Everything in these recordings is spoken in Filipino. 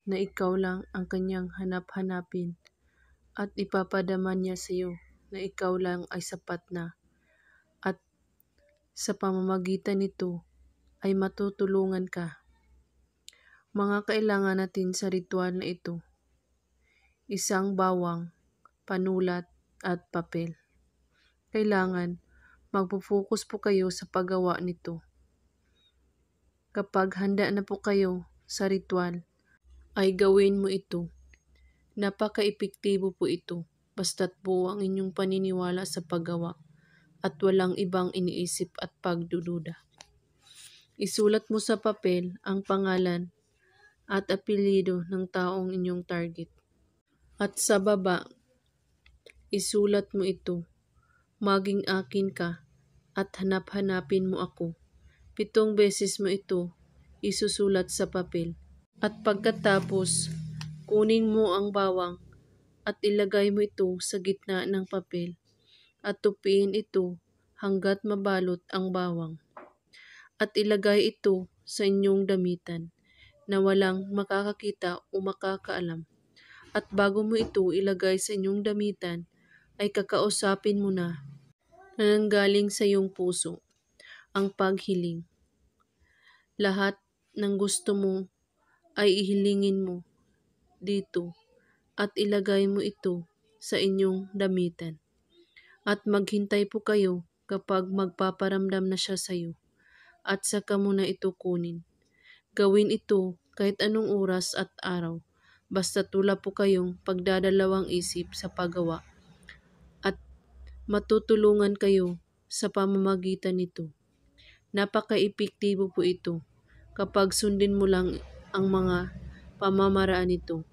na ikaw lang ang kanyang hanap-hanapin at ipapadama niya sa iyo na ikaw lang ay sapat na at sa pamamagitan nito ay matutulungan ka. Mga kailangan natin sa ritual na ito: isang bawang, panulat at papel. Kailangan magpo-focus po kayo sa paggawa nito. Kapag handa na po kayo sa ritual, ay gawin mo ito. Napaka-epektibo po ito, basta't buo ang inyong paniniwala sa paggawa at walang ibang iniisip at pagdududa. Isulat mo sa papel ang pangalan at apelyido ng taong inyong target. At sa baba, isulat mo ito: maging akin ka at hanap-hanapin mo ako. 7 beses mo ito isusulat sa papel. At pagkatapos, kunin mo ang bawang at ilagay mo ito sa gitna ng papel at tupiin ito hanggat mabalot ang bawang. At ilagay ito sa inyong damitan na walang makakakita o makakaalam. At bago mo ito ilagay sa inyong damitan, ay kakausapin mo na nanggaling sa iyong puso ang paghiling. Lahat ng gusto mo ay ihilingin mo dito at ilagay mo ito sa inyong damitan. At maghintay po kayo kapag magpaparamdam na siya sa iyo at saka mo na ito kunin. Gawin ito kahit anong oras at araw, basta tula po kayong pagdadalawang isip sa paggawa at matutulungan kayo sa pamamagitan nito. Napaka-epektibo po ito kapag sundin mo lang ang mga pamamaraan nito.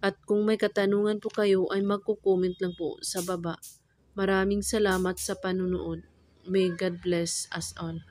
At kung may katanungan po kayo ay magko-comment lang po sa baba. Maraming salamat sa panunood. May God bless us all.